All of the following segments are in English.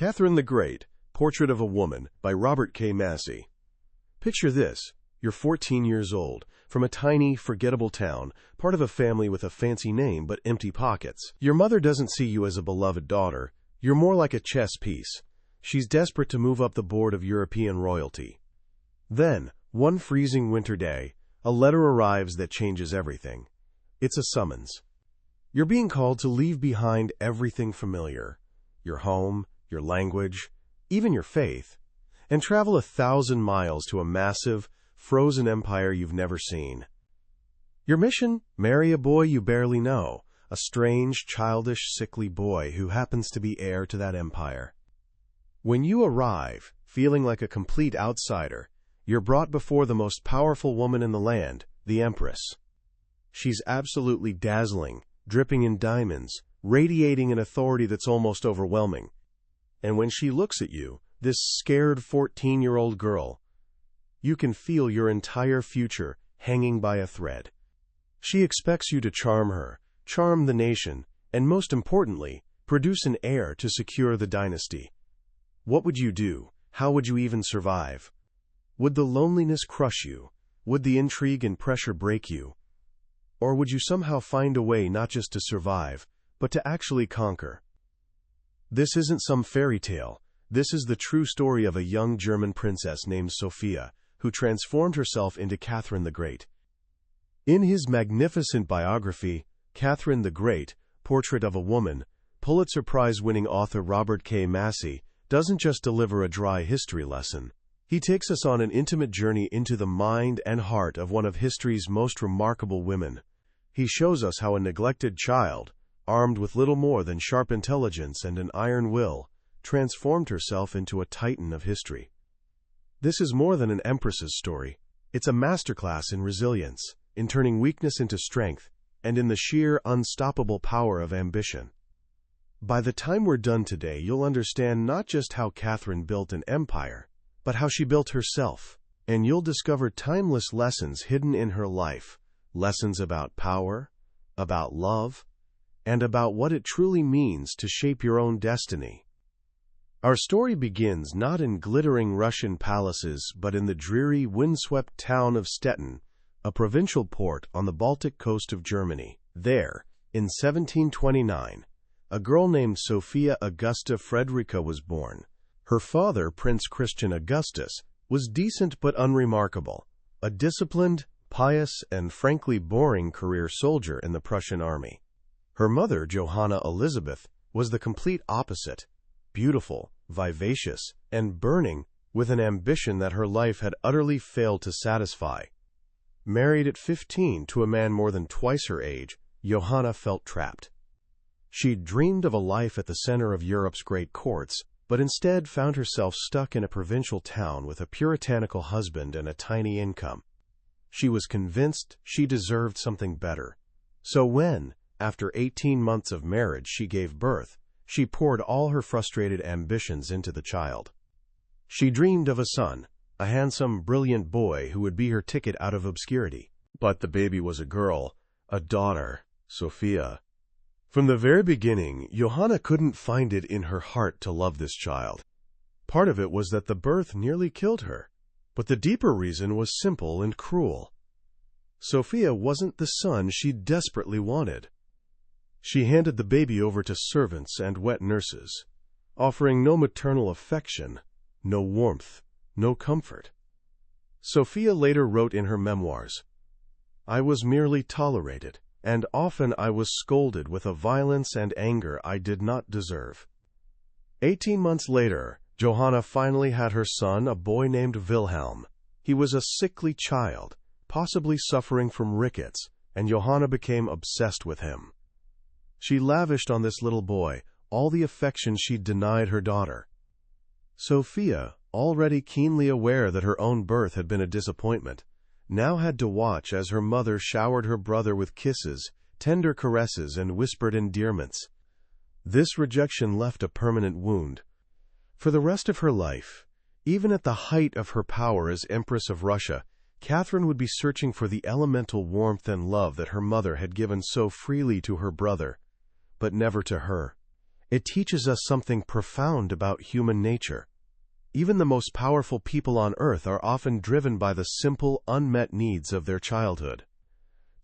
Catherine the Great, Portrait of a Woman by Robert K. Massie. Picture this. You're 14 years old, from a tiny, forgettable town, part of a family with a fancy name but empty pockets. Your mother doesn't see you as a beloved daughter. You're more like a chess piece. She's desperate to move up the board of European royalty. Then, one freezing winter day, a letter arrives that changes everything. It's a summons. You're being called to leave behind everything familiar, your home, your language, even your faith, and travel 1,000 miles to a massive, frozen empire you've never seen. Your mission? Marry a boy you barely know, a strange, childish, sickly boy who happens to be heir to that empire. When you arrive, feeling like a complete outsider, you're brought before the most powerful woman in the land, the Empress. She's absolutely dazzling, dripping in diamonds, radiating an authority that's almost overwhelming. And when she looks at you, this scared 14-year-old girl, you can feel your entire future hanging by a thread. She expects you to charm her, charm the nation, and most importantly, produce an heir to secure the dynasty. What would you do? How would you even survive? Would the loneliness crush you? Would the intrigue and pressure break you? Or would you somehow find a way not just to survive, but to actually conquer? This isn't some fairy tale. This is the true story of a young German princess named Sophia, who transformed herself into Catherine the Great. In his magnificent biography, Catherine the Great, Portrait of a Woman, Pulitzer Prize-winning author Robert K. Massie doesn't just deliver a dry history lesson. He takes us on an intimate journey into the mind and heart of one of history's most remarkable women. He shows us how a neglected child, armed with little more than sharp intelligence and an iron will, transformed herself into a titan of history. This is more than an empress's story. It's a masterclass in resilience, in turning weakness into strength, and in the sheer, unstoppable power of ambition. By the time we're done today, you'll understand not just how Catherine built an empire, but how she built herself, and you'll discover timeless lessons hidden in her life, lessons about power, about love, and about what it truly means to shape your own destiny. Our story begins not in glittering Russian palaces, but in the dreary, windswept town of Stettin, a provincial port on the Baltic coast of Germany. There, in 1729, a girl named Sophia Augusta Frederica was born. Her father, Prince Christian Augustus, was decent but unremarkable, a disciplined, pious, and frankly boring career soldier in the Prussian army. Her mother, Johanna Elizabeth, was the complete opposite, beautiful, vivacious, and burning with an ambition that her life had utterly failed to satisfy. Married at 15 to a man more than twice her age, Johanna felt trapped. She'd dreamed of a life at the center of Europe's great courts, but instead found herself stuck in a provincial town with a puritanical husband and a tiny income. She was convinced she deserved something better. So when, after 18 months of marriage, she gave birth, she poured all her frustrated ambitions into the child. She dreamed of a son, a handsome, brilliant boy who would be her ticket out of obscurity. But the baby was a girl, a daughter, Sophia. From the very beginning, Johanna couldn't find it in her heart to love this child. Part of it was that the birth nearly killed her, but the deeper reason was simple and cruel. Sophia wasn't the son she desperately wanted. She handed the baby over to servants and wet nurses, offering no maternal affection, no warmth, no comfort. Sophia later wrote in her memoirs, "I was merely tolerated, and often I was scolded with a violence and anger I did not deserve." 18 months later, Johanna finally had her son, a boy named Wilhelm. He was a sickly child, possibly suffering from rickets, and Johanna became obsessed with him. She lavished on this little boy all the affection she'd denied her daughter. Sophia, already keenly aware that her own birth had been a disappointment, now had to watch as her mother showered her brother with kisses, tender caresses, and whispered endearments. This rejection left a permanent wound. For the rest of her life, even at the height of her power as Empress of Russia, Catherine would be searching for the elemental warmth and love that her mother had given so freely to her brother, but never to her. It teaches us something profound about human nature. Even the most powerful people on earth are often driven by the simple, unmet needs of their childhood.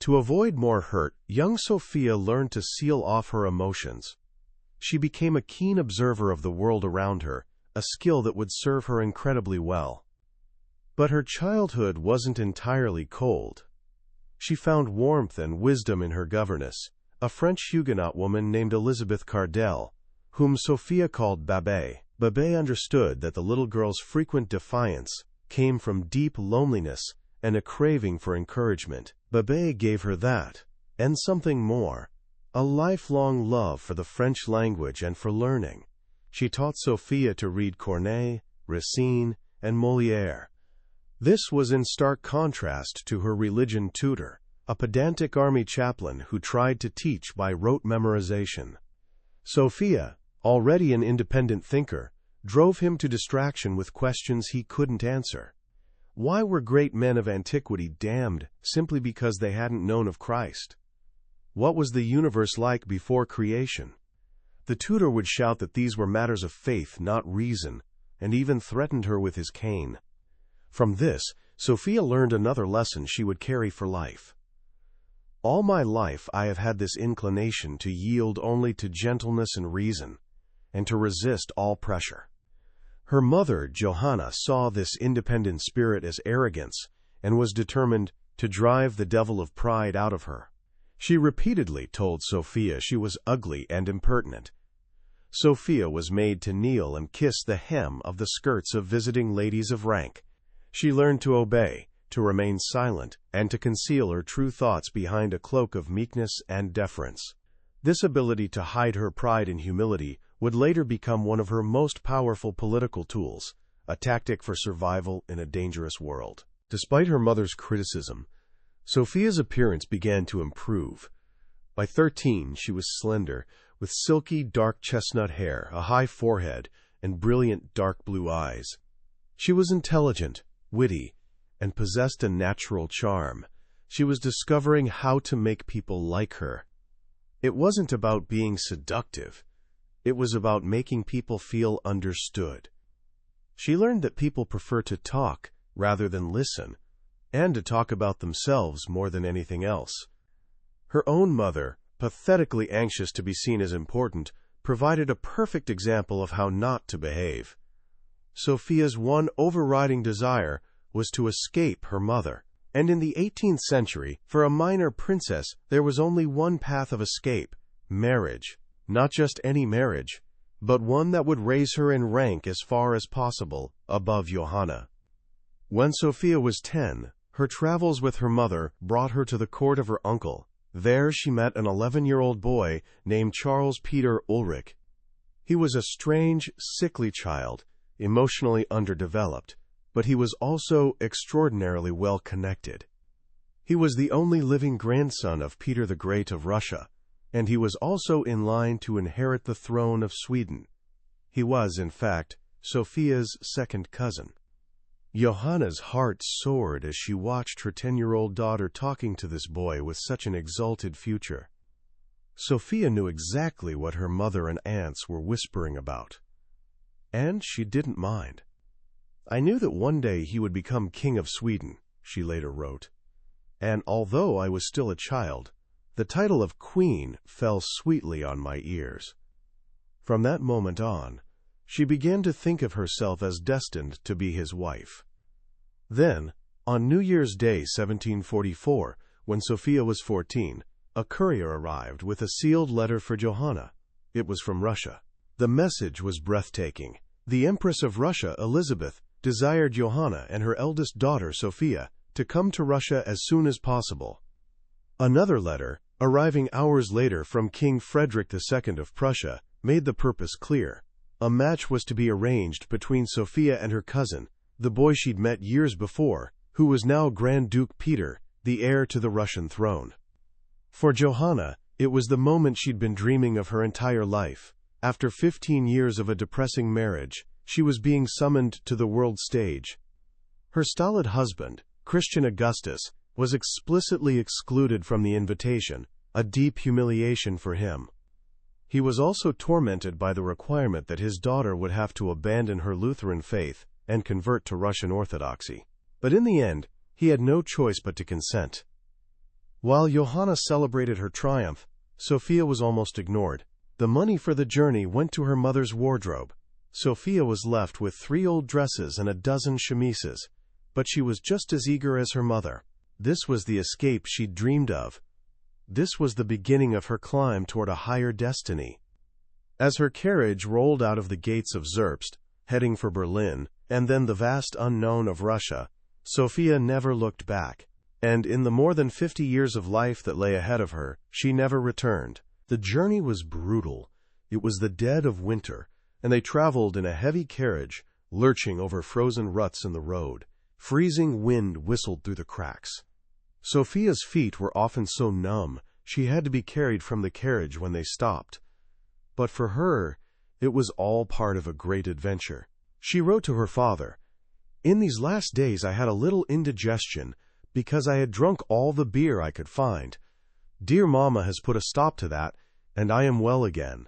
To avoid more hurt, young Sophia learned to seal off her emotions. She became a keen observer of the world around her, a skill that would serve her incredibly well. But her childhood wasn't entirely cold. She found warmth and wisdom in her governess, a French Huguenot woman named Elizabeth Cardell, whom Sophia called Babet. Babet understood that the little girl's frequent defiance came from deep loneliness and a craving for encouragement. Babet gave her that, and something more, a lifelong love for the French language and for learning. She taught Sophia to read Corneille, Racine, and Molière. This was in stark contrast to her religion tutor, a pedantic army chaplain who tried to teach by rote memorization. Sophia, already an independent thinker, drove him to distraction with questions he couldn't answer. Why were great men of antiquity damned simply because they hadn't known of Christ? What was the universe like before creation? The tutor would shout that these were matters of faith, not reason, and even threatened her with his cane. From this, Sophia learned another lesson she would carry for life. All my life I have had this inclination to yield only to gentleness and reason, and to resist all pressure. Her mother, Johanna, saw this independent spirit as arrogance and was determined to drive the devil of pride out of her. She repeatedly told Sophia she was ugly and impertinent. Sophia was made to kneel and kiss the hem of the skirts of visiting ladies of rank. She learned to obey, to remain silent, and to conceal her true thoughts behind a cloak of meekness and deference. This ability to hide her pride and humility would later become one of her most powerful political tools, a tactic for survival in a dangerous world. Despite her mother's criticism, Sophia's appearance began to improve. By 13, she was slender, with silky dark chestnut hair, a high forehead, and brilliant dark blue eyes. She was intelligent, witty, and possessed a natural charm. She was discovering how to make people like her. It wasn't about being seductive. It was about making people feel understood. She learned that people prefer to talk rather than listen, and to talk about themselves more than anything else. Her own mother, pathetically anxious to be seen as important, provided a perfect example of how not to behave. Sophia's one overriding desire was to escape her mother. And in the 18th century, for a minor princess, there was only one path of escape: marriage. Not just any marriage, but one that would raise her in rank as far as possible above Johanna. When Sophia was 10, her travels with her mother brought her to the court of her uncle. There she met an 11-year-old boy named Charles Peter Ulrich. He was a strange, sickly child, emotionally underdeveloped, but he was also extraordinarily well connected. He was the only living grandson of Peter the Great of Russia, and he was also in line to inherit the throne of Sweden. He was, in fact, Sophia's second cousin. Johanna's heart soared as she watched her 10-year-old daughter talking to this boy with such an exalted future. Sophia knew exactly what her mother and aunts were whispering about, and she didn't mind. "I knew that one day he would become king of Sweden," she later wrote, "and although I was still a child, the title of queen fell sweetly on my ears." From that moment on, she began to think of herself as destined to be his wife. Then, on New Year's Day 1744, when Sophia was 14, a courier arrived with a sealed letter for Johanna. It was from Russia. The message was breathtaking. The Empress of Russia, Elizabeth, desired Johanna and her eldest daughter, Sophia, to come to Russia as soon as possible. Another letter, arriving hours later from King Frederick II of Prussia, made the purpose clear. A match was to be arranged between Sophia and her cousin, the boy she'd met years before, who was now Grand Duke Peter, the heir to the Russian throne. For Johanna, it was the moment she'd been dreaming of her entire life. After 15 years of a depressing marriage, she was being summoned to the world stage. Her stolid husband, Christian Augustus, was explicitly excluded from the invitation, a deep humiliation for him. He was also tormented by the requirement that his daughter would have to abandon her Lutheran faith and convert to Russian Orthodoxy. But in the end, he had no choice but to consent. While Johanna celebrated her triumph, Sophia was almost ignored. The money for the journey went to her mother's wardrobe. Sophia was left with 3 old dresses and a dozen chemises, but she was just as eager as her mother. This was the escape she'd dreamed of. This was the beginning of her climb toward a higher destiny. As her carriage rolled out of the gates of Zerbst, heading for Berlin, and then the vast unknown of Russia, Sophia never looked back. And in the more than 50 years of life that lay ahead of her, she never returned. The journey was brutal. It was the dead of winter, and they traveled in a heavy carriage, lurching over frozen ruts in the road. Freezing wind whistled through the cracks. Sophia's feet were often so numb, she had to be carried from the carriage when they stopped. But for her, it was all part of a great adventure. She wrote to her father, "In these last days I had a little indigestion, because I had drunk all the beer I could find. Dear Mama has put a stop to that, and I am well again."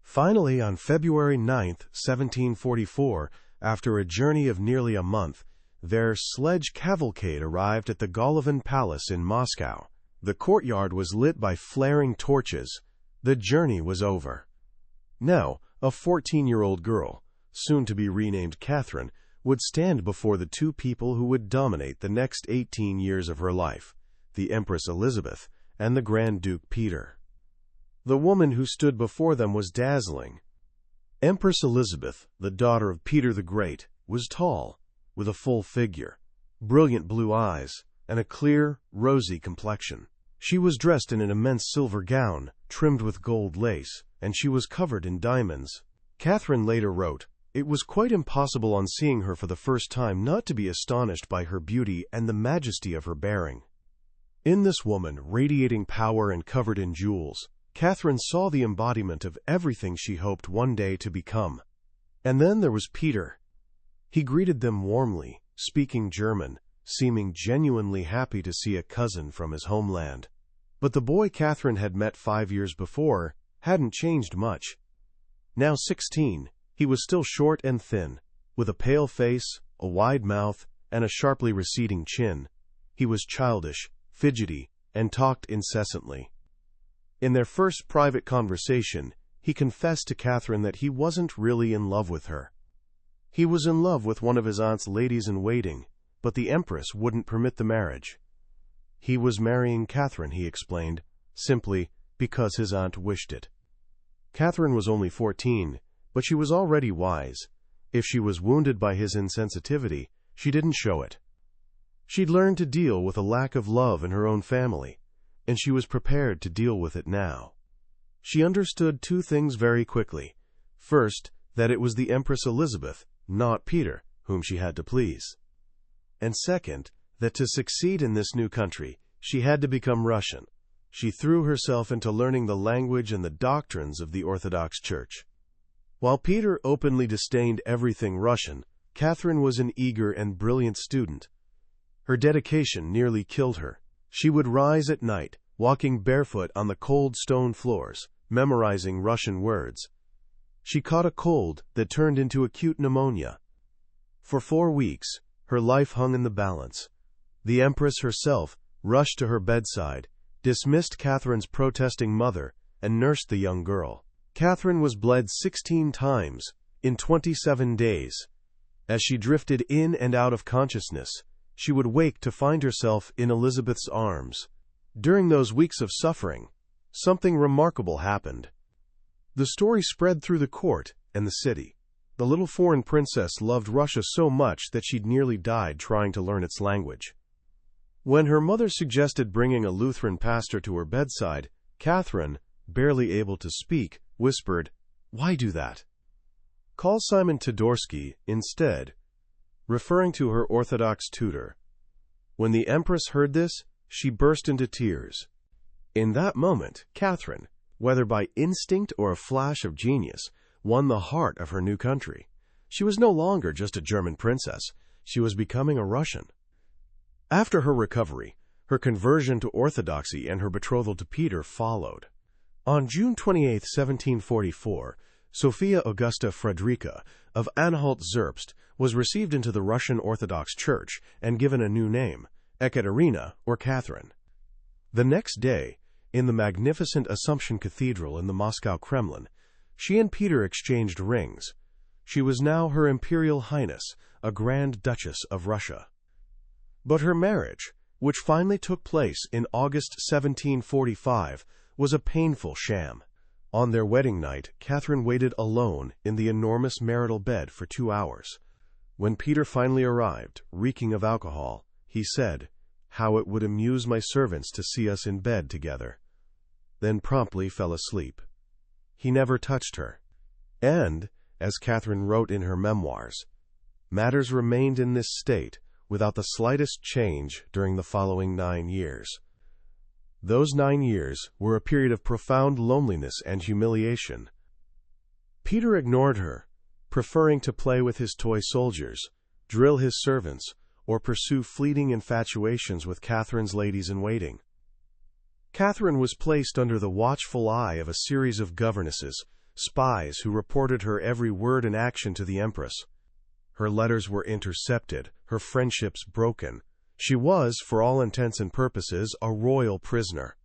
Finally, on February 9th, 1744, after a journey of nearly a month, their sledge cavalcade arrived at the Golovin Palace in Moscow. The courtyard was lit by flaring torches. The journey was over. Now, a 14-year-old girl, soon to be renamed Catherine, would stand before the 2 people who would dominate the next 18 years of her life, the Empress Elizabeth and the Grand Duke Peter. The woman who stood before them was dazzling. Empress Elizabeth, the daughter of Peter the Great, was tall, with a full figure, brilliant blue eyes, and a clear, rosy complexion. She was dressed in an immense silver gown, trimmed with gold lace, and she was covered in diamonds. Catherine later wrote, "It was quite impossible on seeing her for the first time not to be astonished by her beauty and the majesty of her bearing." In this woman, radiating power and covered in jewels, Catherine saw the embodiment of everything she hoped one day to become. And then there was Peter. He greeted them warmly, speaking German, seeming genuinely happy to see a cousin from his homeland. But the boy Catherine had met 5 years before hadn't changed much. Now 16, he was still short and thin, with a pale face, a wide mouth, and a sharply receding chin. He was childish, fidgety, and talked incessantly. In their first private conversation, he confessed to Catherine that he wasn't really in love with her. He was in love with one of his aunt's ladies-in-waiting, but the Empress wouldn't permit the marriage. He was marrying Catherine, he explained, simply because his aunt wished it. Catherine was only 14, but she was already wise. If she was wounded by his insensitivity, she didn't show it. She'd learned to deal with a lack of love in her own family, and she was prepared to deal with it now. She understood 2 things very quickly. First, that it was the Empress Elizabeth, not Peter, whom she had to please. And second, that to succeed in this new country, she had to become Russian. She threw herself into learning the language and the doctrines of the Orthodox Church. While Peter openly disdained everything Russian, Catherine was an eager and brilliant student. Her dedication nearly killed her. She would rise at night, walking barefoot on the cold stone floors, memorizing Russian words. She caught a cold that turned into acute pneumonia. For 4 weeks, her life hung in the balance. The Empress herself rushed to her bedside, dismissed Catherine's protesting mother, and nursed the young girl. Catherine was bled 16 times, in 27 days. As she drifted in and out of consciousness, she would wake to find herself in Elizabeth's arms. During those weeks of suffering, something remarkable happened. The story spread through the court and the city. The little foreign princess loved Russia so much that she'd nearly died trying to learn its language. When her mother suggested bringing a Lutheran pastor to her bedside, Catherine, barely able to speak, whispered, "Why do that? Call Simon Todorsky instead," referring to her Orthodox tutor. When the Empress heard this, she burst into tears. In that moment, Catherine, whether by instinct or a flash of genius, won the heart of her new country. She was no longer just a German princess. She was becoming a Russian. After her recovery, her conversion to Orthodoxy and her betrothal to Peter followed. On June 28, 1744, Sophia Augusta Frederica of Anhalt-Zerbst was received into the Russian Orthodox Church and given a new name, Ekaterina or Catherine. The next day, in the magnificent Assumption Cathedral in the Moscow Kremlin, she and Peter exchanged rings. She was now Her Imperial Highness, a Grand Duchess of Russia. But her marriage, which finally took place in August 1745, was a painful sham. On their wedding night, Catherine waited alone in the enormous marital bed for 2 hours. When Peter finally arrived, reeking of alcohol, he said, "How it would amuse my servants to see us in bed together," then promptly fell asleep. He never touched her. And, as Catherine wrote in her memoirs, matters remained in this state without the slightest change during the following 9 years. Those 9 years were a period of profound loneliness and humiliation. Peter ignored her, preferring to play with his toy soldiers, drill his servants, or pursue fleeting infatuations with Catherine's ladies-in-waiting. Catherine was placed under the watchful eye of a series of governesses, spies who reported her every word and action to the Empress. Her letters were intercepted, her friendships broken. She was, for all intents and purposes, a royal prisoner.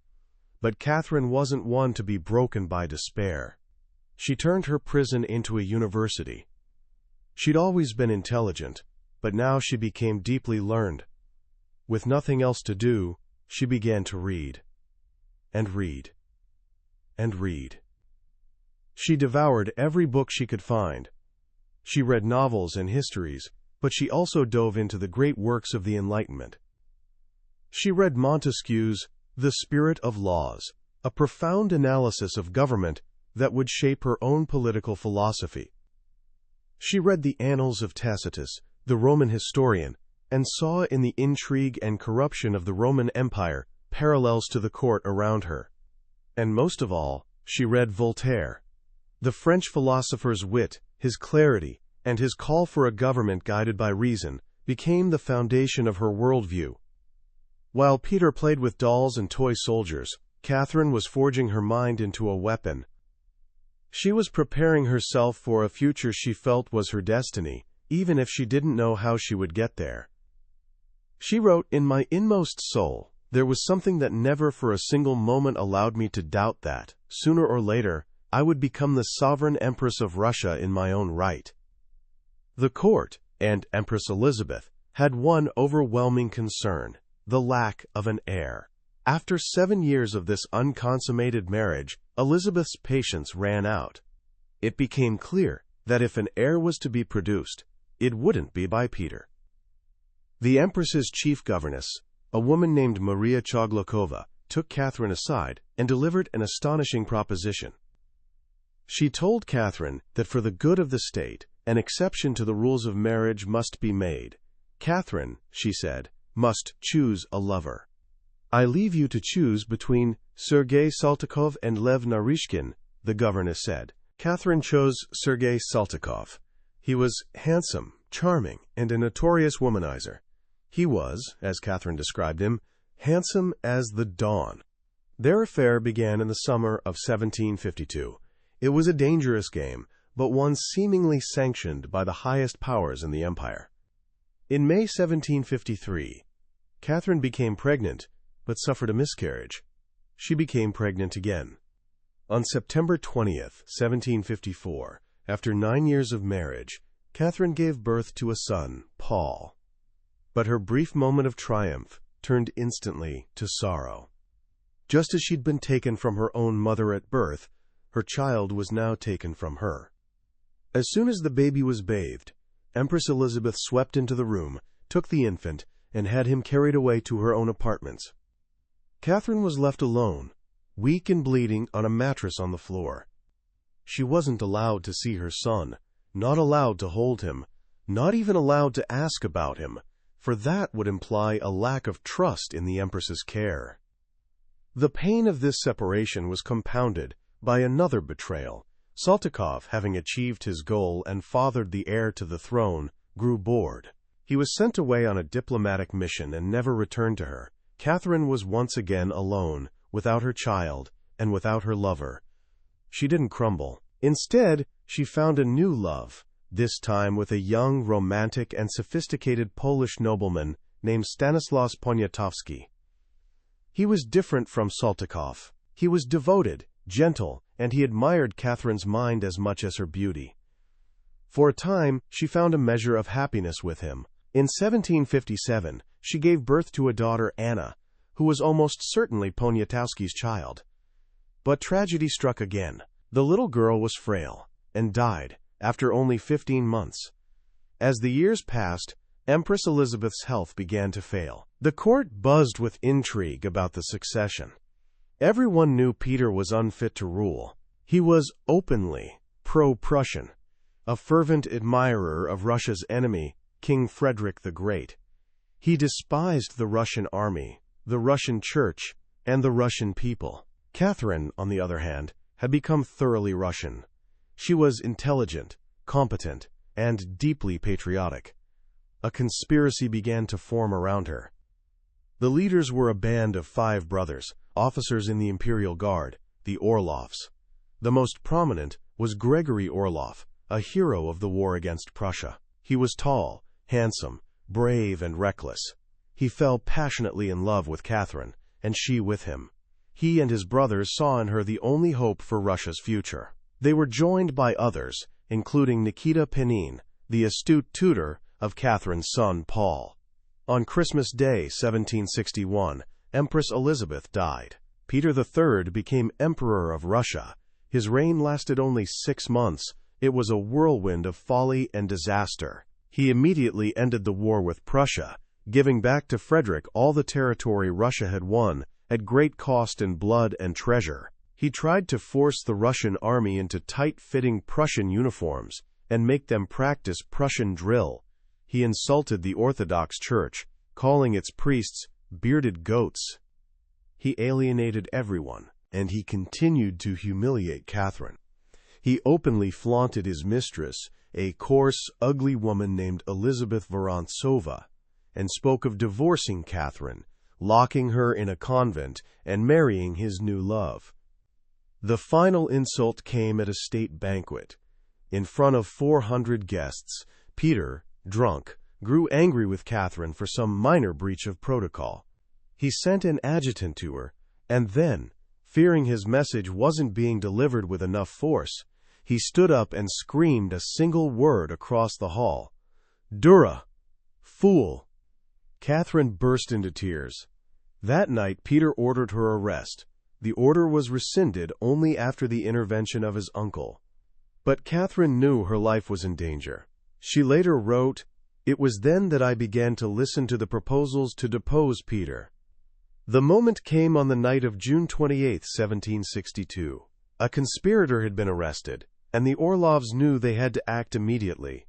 But Catherine wasn't one to be broken by despair. She turned her prison into a university. She'd always been intelligent, but now she became deeply learned. With nothing else to do, she began to read. And read. And read. She devoured every book she could find. She read novels and histories, but she also dove into the great works of the Enlightenment. She read Montesquieu's The Spirit of Laws, a profound analysis of government that would shape her own political philosophy. She read the Annals of Tacitus, the Roman historian, and saw in the intrigue and corruption of the Roman Empire parallels to the court around her. And most of all, she read Voltaire. The French philosopher's wit, his clarity, and his call for a government guided by reason became the foundation of her worldview. While Peter played with dolls and toy soldiers, Catherine was forging her mind into a weapon. She was preparing herself for a future she felt was her destiny, even if she didn't know how she would get there. She wrote, "In my inmost soul, there was something that never for a single moment allowed me to doubt that, sooner or later, I would become the sovereign Empress of Russia in my own right." The court, and Empress Elizabeth, had one overwhelming concern: the lack of an heir. After 7 years of this unconsummated marriage, Elizabeth's patience ran out. It became clear that if an heir was to be produced, it wouldn't be by Peter. The Empress's chief governess, a woman named Maria Choglakova, took Catherine aside and delivered an astonishing proposition. She told Catherine that for the good of the state, an exception to the rules of marriage must be made. Catherine, she said, must choose a lover. "I leave you to choose between Sergei Saltykov and Lev Narishkin," the governess said. Catherine chose Sergei Saltykov. He was handsome, charming, and a notorious womanizer. He was, as Catherine described him, handsome as the dawn. Their affair began in the summer of 1752. It was a dangerous game, but one seemingly sanctioned by the highest powers in the empire. In May 1753, Catherine became pregnant, but suffered a miscarriage. She became pregnant again. On September 20th, 1754, after 9 years of marriage, Catherine gave birth to a son, Paul. But her brief moment of triumph turned instantly to sorrow. Just as she'd been taken from her own mother at birth, her child was now taken from her. As soon as the baby was bathed, Empress Elizabeth swept into the room, took the infant, and had him carried away to her own apartments. Catherine was left alone, weak and bleeding, on a mattress on the floor. She wasn't allowed to see her son, not allowed to hold him, not even allowed to ask about him, for that would imply a lack of trust in the Empress's care. The pain of this separation was compounded by another betrayal. Saltykov, having achieved his goal and fathered the heir to the throne, grew bored. He was sent away on a diplomatic mission and never returned to her. Catherine was once again alone, without her child, and without her lover. She didn't crumble. Instead, she found a new love, this time with a young, romantic, and sophisticated Polish nobleman named Stanislaus Poniatowski. He was different from Saltykov. He was devoted, gentle, and he admired Catherine's mind as much as her beauty. For a time, she found a measure of happiness with him. In 1757, she gave birth to a daughter, Anna, who was almost certainly Poniatowski's child. But tragedy struck again. The little girl was frail, and died, after only 15 months. As the years passed, Empress Elizabeth's health began to fail. The court buzzed with intrigue about the succession. Everyone knew Peter was unfit to rule. He was openly pro-Prussian, a fervent admirer of Russia's enemy, King Frederick the Great. He despised the Russian army, the Russian church, and the Russian people. Catherine, on the other hand, had become thoroughly Russian. She was intelligent, competent, and deeply patriotic. A conspiracy began to form around her. The leaders were a band of 5 brothers, officers in the Imperial Guard, the Orloffs. The most prominent was Gregory Orloff, a hero of the war against Prussia. He was tall, handsome, brave, and reckless. He fell passionately in love with Catherine, and she with him. He and his brothers saw in her the only hope for Russia's future. They were joined by others, including Nikita Penin, the astute tutor of Catherine's son Paul. On Christmas Day, 1761, Empress Elizabeth died. Peter III became Emperor of Russia. His reign lasted only 6 months. It was a whirlwind of folly and disaster. He immediately ended the war with Prussia, giving back to Frederick all the territory Russia had won, at great cost in blood and treasure. He tried to force the Russian army into tight-fitting Prussian uniforms and make them practice Prussian drill. He insulted the Orthodox Church, calling its priests bearded goats. He alienated everyone, and he continued to humiliate Catherine. He openly flaunted his mistress, a coarse, ugly woman named Elizabeth Vorontsova, and spoke of divorcing Catherine, locking her in a convent, and marrying his new love. The final insult came at a state banquet. In front of 400 guests, Peter, drunk, grew angry with Catherine for some minor breach of protocol. He sent an adjutant to her, and then, fearing his message wasn't being delivered with enough force, he stood up and screamed a single word across the hall. "Dura! Fool!" Catherine burst into tears. That night, Peter ordered her arrest. The order was rescinded only after the intervention of his uncle. But Catherine knew her life was in danger. She later wrote, "It was then that I began to listen to the proposals to depose Peter." The moment came on the night of June 28, 1762. A conspirator had been arrested, and the Orlovs knew they had to act immediately.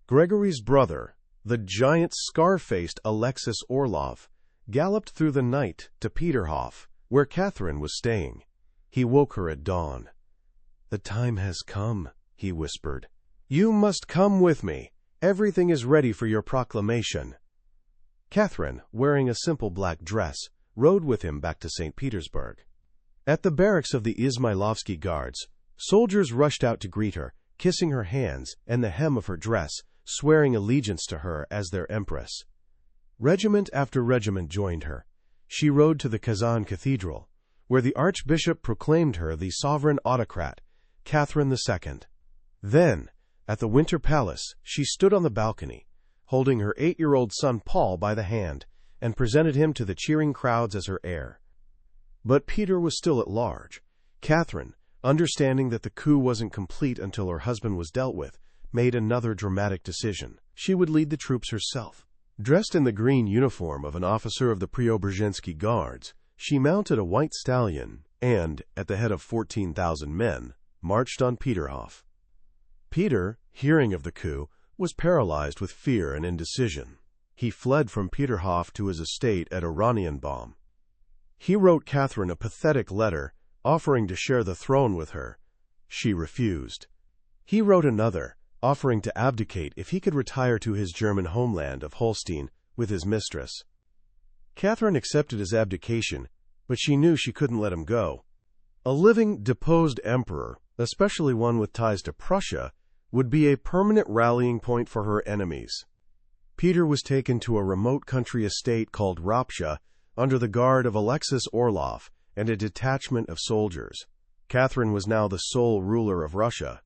Gregory's brother, the giant scar-faced Alexis Orlov, galloped through the night to Peterhof, where Catherine was staying. He woke her at dawn. "The time has come," he whispered. "You must come with me. Everything is ready for your proclamation." Catherine, wearing a simple black dress, rode with him back to St. Petersburg. At the barracks of the Izmailovsky Guards, soldiers rushed out to greet her, kissing her hands and the hem of her dress, swearing allegiance to her as their empress. Regiment after regiment joined her. She rode to the Kazan Cathedral, where the archbishop proclaimed her the sovereign autocrat, Catherine II. Then, at the Winter Palace, she stood on the balcony, holding her 8-year-old son Paul by the hand, and presented him to the cheering crowds as her heir. But Peter was still at large. Catherine, understanding that the coup wasn't complete until her husband was dealt with, made another dramatic decision. She would lead the troops herself. Dressed in the green uniform of an officer of the Preobrazhensky Guards, she mounted a white stallion and, at the head of 14,000 men, marched on Peterhof. Peter, hearing of the coup, was paralyzed with fear and indecision. He fled from Peterhof to his estate at Oranienbaum. He wrote Catherine a pathetic letter, offering to share the throne with her. She refused. He wrote another, offering to abdicate if he could retire to his German homeland of Holstein with his mistress. Catherine accepted his abdication, but she knew she couldn't let him go. A living, deposed emperor, especially one with ties to Prussia, would be a permanent rallying point for her enemies. Peter was taken to a remote country estate called Russia under the guard of Alexis Orlov and a detachment of soldiers. Catherine was now the sole ruler of Russia,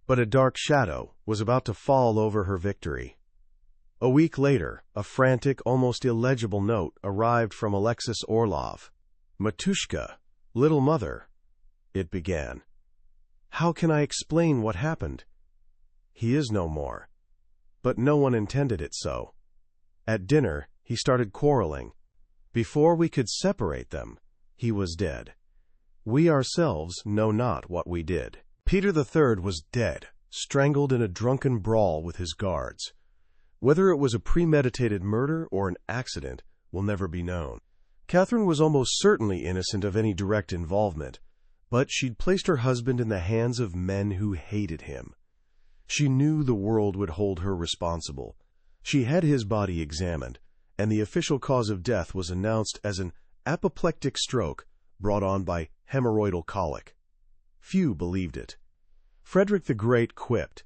but a dark shadow was about to fall over her victory. A week later, a frantic, almost illegible note arrived from Alexis Orlov. "Matushka, little mother," it began. "How can I explain what happened? He is no more." But no one intended it so. At dinner, he started quarreling. Before we could separate them, he was dead. We ourselves know not what we did. Peter III was dead, strangled in a drunken brawl with his guards. Whether it was a premeditated murder or an accident will never be known. Catherine was almost certainly innocent of any direct involvement, but she'd placed her husband in the hands of men who hated him. She knew the world would hold her responsible. She had his body examined, and the official cause of death was announced as an apoplectic stroke brought on by hemorrhoidal colic. Few believed it. Frederick the Great quipped.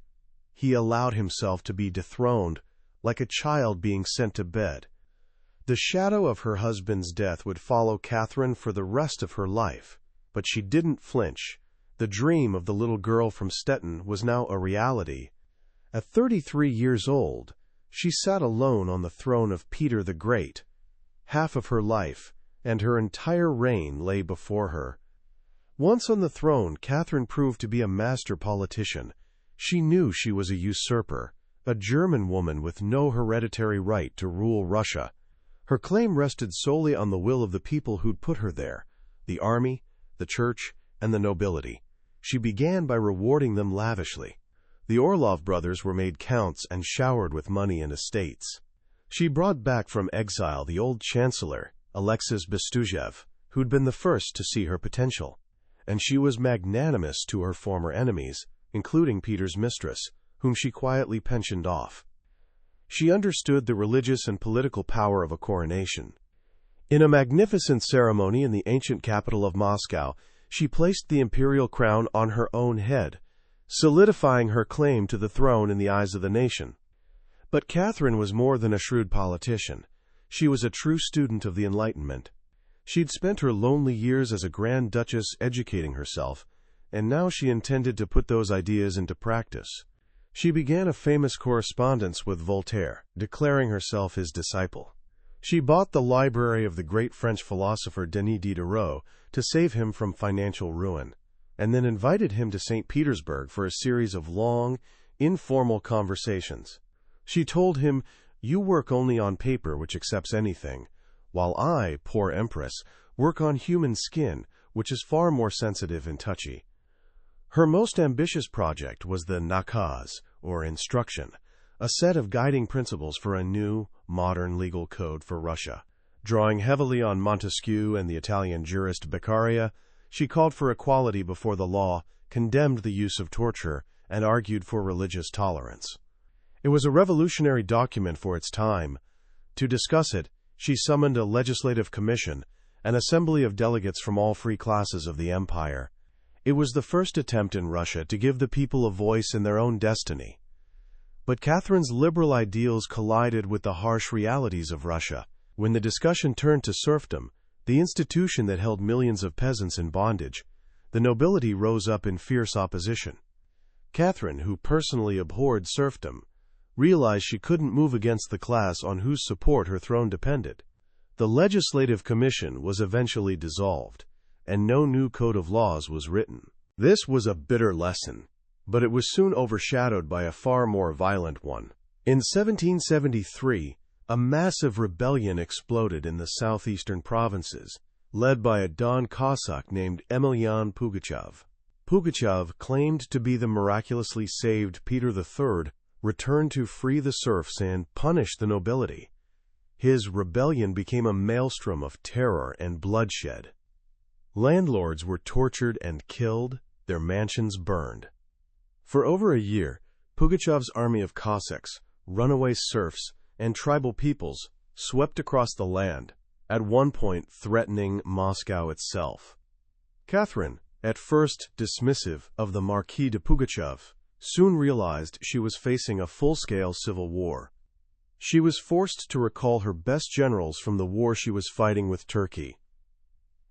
He allowed himself to be dethroned, like a child being sent to bed. The shadow of her husband's death would follow Catherine for the rest of her life, but she didn't flinch. The dream of the little girl from Stettin was now a reality. At 33 years old, she sat alone on the throne of Peter the Great. Half of her life and her entire reign lay before her. Once on the throne, Catherine proved to be a master politician. She knew she was a usurper, a German woman with no hereditary right to rule Russia. Her claim rested solely on the will of the people who'd put her there, the army, the church, and the nobility. She began by rewarding them lavishly. The Orlov brothers were made counts and showered with money and estates. She brought back from exile the old chancellor, Alexis Bestujev, who'd been the first to see her potential. And she was magnanimous to her former enemies, including Peter's mistress, whom she quietly pensioned off. She understood the religious and political power of a coronation. In a magnificent ceremony in the ancient capital of Moscow, she placed the imperial crown on her own head, solidifying her claim to the throne in the eyes of the nation. But Catherine was more than a shrewd politician. She was a true student of the Enlightenment. She'd spent her lonely years as a Grand Duchess educating herself, and now she intended to put those ideas into practice. She began a famous correspondence with Voltaire, declaring herself his disciple. She bought the library of the great French philosopher Denis Diderot to save him from financial ruin, and then invited him to St. Petersburg for a series of long, informal conversations. She told him, "You work only on paper which accepts anything, while I, poor Empress, work on human skin, which is far more sensitive and touchy." Her most ambitious project was the nakaz, or instruction, a set of guiding principles for a new, modern legal code for Russia. Drawing heavily on Montesquieu and the Italian jurist Beccaria, she called for equality before the law, condemned the use of torture, and argued for religious tolerance. It was a revolutionary document for its time. To discuss it, she summoned a legislative commission, an assembly of delegates from all free classes of the empire. It was the first attempt in Russia to give the people a voice in their own destiny. But Catherine's liberal ideals collided with the harsh realities of Russia. When the discussion turned to serfdom, the institution that held millions of peasants in bondage, the nobility rose up in fierce opposition. Catherine, who personally abhorred serfdom, realized she couldn't move against the class on whose support her throne depended. The legislative commission was eventually dissolved, and no new code of laws was written. This was a bitter lesson, but it was soon overshadowed by a far more violent one. In 1773, a massive rebellion exploded in the southeastern provinces, led by a Don Cossack named Emelian Pugachev. Pugachev claimed to be the miraculously saved Peter III, returned to free the serfs and punish the nobility. His rebellion became a maelstrom of terror and bloodshed. Landlords were tortured and killed, their mansions burned. For over a year, Pugachev's army of Cossacks, runaway serfs, and tribal peoples swept across the land, at one point threatening Moscow itself. Catherine, at first dismissive of the Marquis de Pugachev, soon realized she was facing a full-scale civil war. She was forced to recall her best generals from the war she was fighting with Turkey.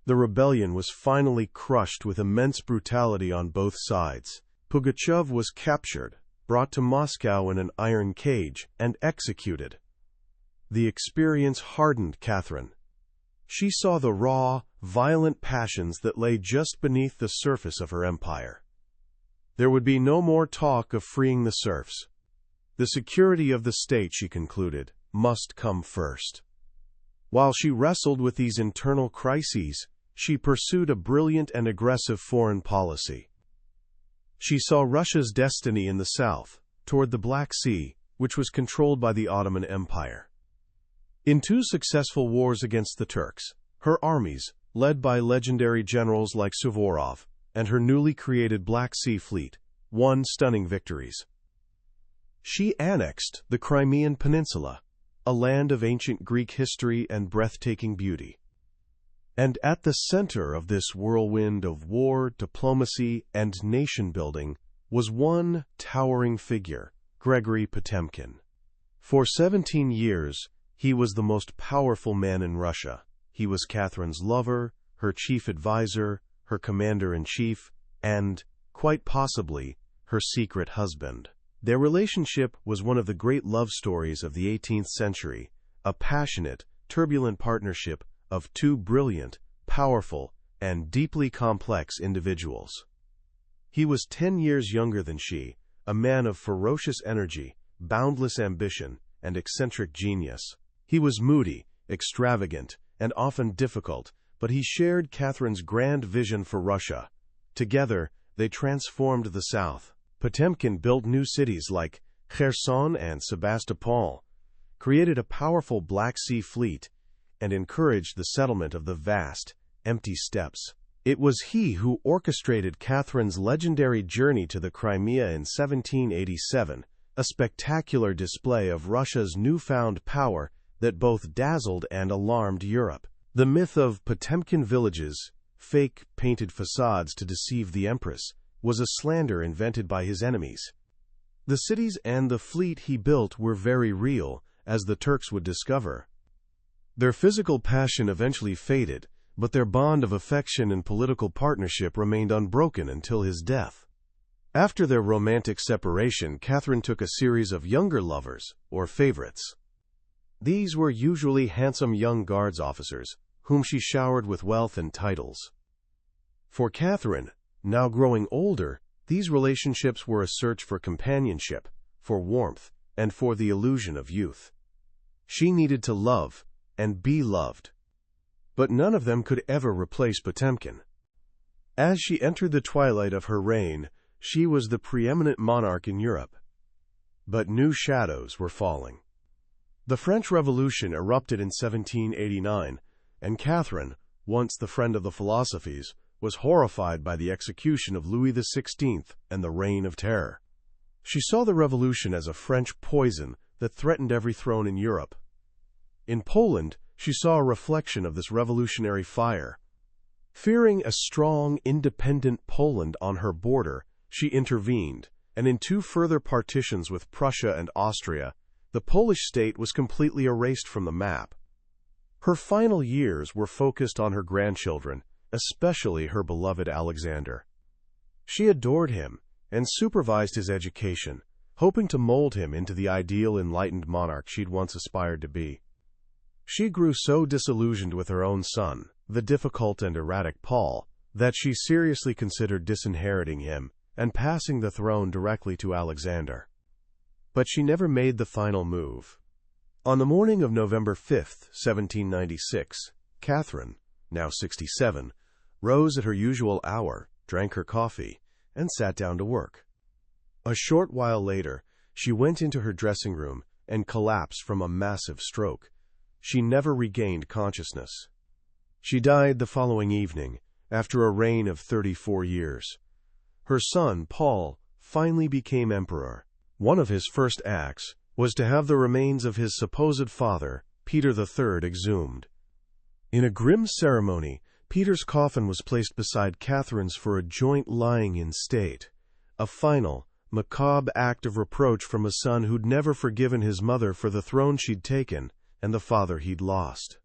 The rebellion was finally crushed with immense brutality on both sides. Pugachev was captured, brought to Moscow in an iron cage, and executed. The experience hardened Catherine. She saw the raw, violent passions that lay just beneath the surface of her empire. There would be no more talk of freeing the serfs. The security of the state, she concluded, must come first. While she wrestled with these internal crises, she pursued a brilliant and aggressive foreign policy. She saw Russia's destiny in the south, toward the Black Sea, which was controlled by the Ottoman Empire. In 2 successful wars against the Turks, her armies, led by legendary generals like Suvorov, and her newly created Black Sea Fleet, won stunning victories. She annexed the Crimean Peninsula, a land of ancient Greek history and breathtaking beauty. And at the center of this whirlwind of war, diplomacy, and nation-building was one towering figure, Grigory Potemkin. For 17 years, he was the most powerful man in Russia. He was Catherine's lover, her chief advisor, her commander-in-chief, and, quite possibly, her secret husband. Their relationship was one of the great love stories of the 18th century, a passionate, turbulent partnership of 2 brilliant, powerful, and deeply complex individuals. He was 10 years younger than she, a man of ferocious energy, boundless ambition, and eccentric genius. He was moody, extravagant, and often difficult, but he shared Catherine's grand vision for Russia. Together, they transformed the South. Potemkin built new cities like Kherson and Sebastopol, created a powerful Black Sea fleet, and encouraged the settlement of the vast, empty steppes. It was he who orchestrated Catherine's legendary journey to the Crimea in 1787, a spectacular display of Russia's newfound power that both dazzled and alarmed Europe. The myth of Potemkin villages, fake painted facades to deceive the Empress, was a slander invented by his enemies. The cities and the fleet he built were very real, as the Turks would discover. Their physical passion eventually faded, but their bond of affection and political partnership remained unbroken until his death. After their romantic separation, Catherine took a series of younger lovers, or favorites. These were usually handsome young guards officers, whom she showered with wealth and titles. For Catherine, now growing older, these relationships were a search for companionship, for warmth, and for the illusion of youth. She needed to love and be loved. But none of them could ever replace Potemkin. As she entered the twilight of her reign, she was the preeminent monarch in Europe. But new shadows were falling. The French Revolution erupted in 1789, and Catherine, once the friend of the philosophes, was horrified by the execution of Louis XVI and the Reign of Terror. She saw the revolution as a French poison that threatened every throne in Europe. In Poland, she saw a reflection of this revolutionary fire. Fearing a strong, independent Poland on her border, she intervened, and in 2 further partitions with Prussia and Austria, the Polish state was completely erased from the map. Her final years were focused on her grandchildren, especially her beloved Alexander. She adored him and supervised his education, hoping to mold him into the ideal enlightened monarch she'd once aspired to be. She grew so disillusioned with her own son, the difficult and erratic Paul, that she seriously considered disinheriting him and passing the throne directly to Alexander. But she never made the final move. On the morning of November 5, 1796, Catherine, now 67, rose at her usual hour, drank her coffee, and sat down to work. A short while later, she went into her dressing room and collapsed from a massive stroke. She never regained consciousness. She died the following evening, after a reign of 34 years. Her son, Paul, finally became emperor. One of his first acts was to have the remains of his supposed father, Peter III, exhumed. In a grim ceremony, Peter's coffin was placed beside Catherine's for a joint lying in state, a final, macabre act of reproach from a son who'd never forgiven his mother for the throne she'd taken and the father he'd lost.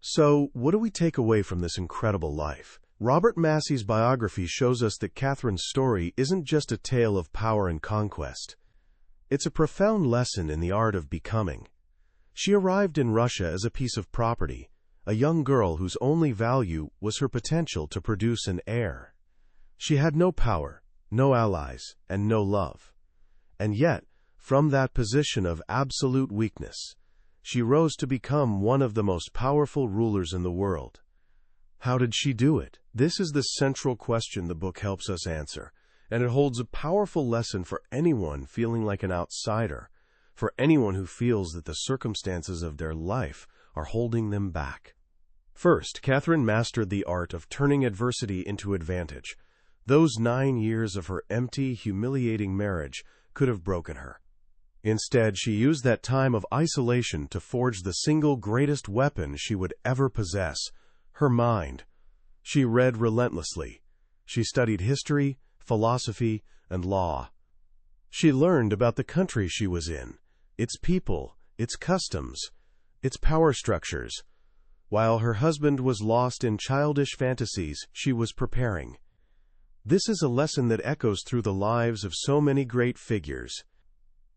So, what do we take away from this incredible life? Robert Massie's biography shows us that Catherine's story isn't just a tale of power and conquest. It's a profound lesson in the art of becoming. She arrived in Russia as a piece of property, a young girl whose only value was her potential to produce an heir. She had no power, no allies, and no love. And yet, from that position of absolute weakness, she rose to become one of the most powerful rulers in the world. How did she do it? This is the central question the book helps us answer, and it holds a powerful lesson for anyone feeling like an outsider, for anyone who feels that the circumstances of their life are holding them back. First, Catherine mastered the art of turning adversity into advantage. Those 9 years of her empty, humiliating marriage could have broken her. Instead, she used that time of isolation to forge the single greatest weapon she would ever possess, her mind. She read relentlessly. She studied history, philosophy, and law. She learned about the country she was in, its people, its customs, its power structures. While her husband was lost in childish fantasies, she was preparing. This is a lesson that echoes through the lives of so many great figures.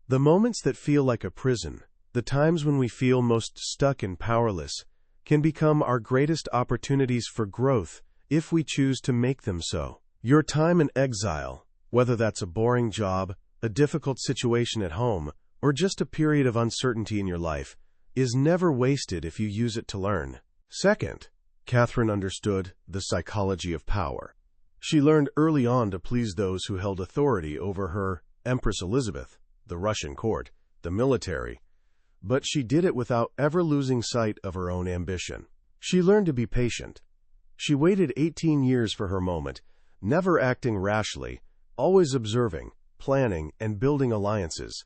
The moments that feel like a prison, the times when we feel most stuck and powerless, can become our greatest opportunities for growth if we choose to make them so. Your time in exile, whether that's a boring job, a difficult situation at home, or just a period of uncertainty in your life, is never wasted if you use it to learn. Second, Catherine understood the psychology of power. She learned early on to please those who held authority over her, Empress Elizabeth, the Russian court, the military, but she did it without ever losing sight of her own ambition. She learned to be patient. She waited 18 years for her moment, never acting rashly, always observing, planning, and building alliances.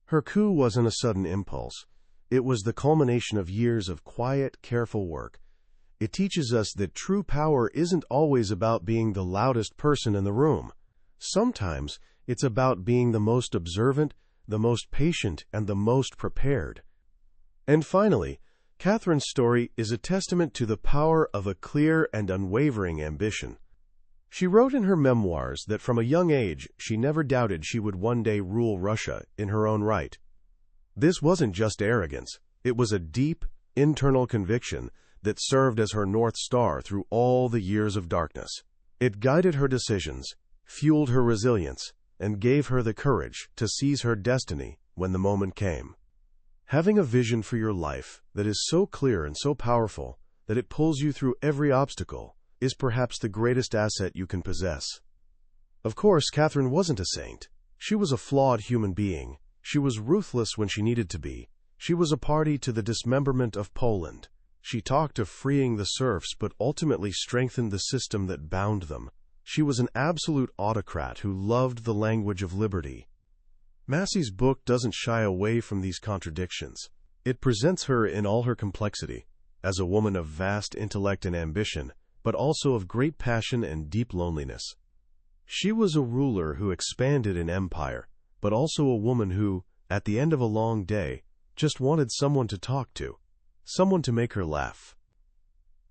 Her coup wasn't a sudden impulse. It was the culmination of years of quiet, careful work. It teaches us that true power isn't always about being the loudest person in the room. Sometimes it's about being the most observant, the most patient, and the most prepared. And finally, Catherine's story is a testament to the power of a clear and unwavering ambition. She wrote in her memoirs that from a young age she never doubted she would one day rule Russia in her own right. This wasn't just arrogance. It was a deep, internal conviction that served as her North Star through all the years of darkness. It guided her decisions, fueled her resilience, and gave her the courage to seize her destiny when the moment came. Having a vision for your life that is so clear and so powerful that it pulls you through every obstacle is perhaps the greatest asset you can possess. Of course, Catherine wasn't a saint. She was a flawed human being. She was ruthless when she needed to be. She was a party to the dismemberment of Poland. She talked of freeing the serfs but ultimately strengthened the system that bound them. She was an absolute autocrat who loved the language of liberty. Massie's book doesn't shy away from these contradictions. It presents her in all her complexity, as a woman of vast intellect and ambition, but also of great passion and deep loneliness. She was a ruler who expanded an empire, but also a woman who, at the end of a long day, just wanted someone to talk to, someone to make her laugh.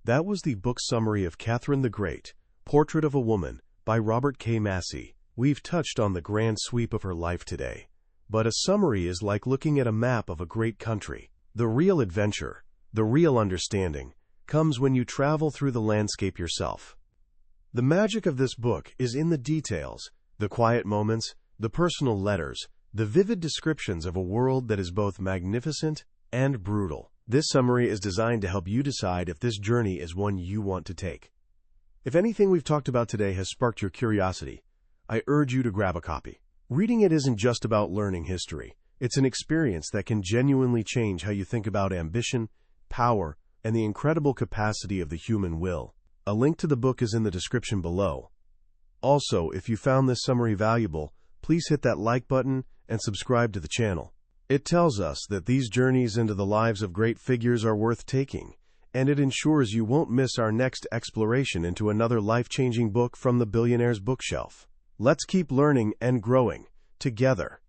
That was the book summary of Catherine the Great, Portrait of a Woman, by Robert K. Massie. We've touched on the grand sweep of her life today, but a summary is like looking at a map of a great country. The real adventure, the real understanding, comes when you travel through the landscape yourself. The magic of this book is in the details, the quiet moments, the personal letters, the vivid descriptions of a world that is both magnificent and brutal. This summary is designed to help you decide if this journey is one you want to take. If anything we've talked about today has sparked your curiosity, I urge you to grab a copy. Reading it isn't just about learning history. It's an experience that can genuinely change how you think about ambition, power, and the incredible capacity of the human will. A link to the book is in the description below. Also, if you found this summary valuable, please hit that like button and subscribe to the channel. It tells us that these journeys into the lives of great figures are worth taking, and it ensures you won't miss our next exploration into another life-changing book from the billionaire's bookshelf. Let's keep learning and growing together.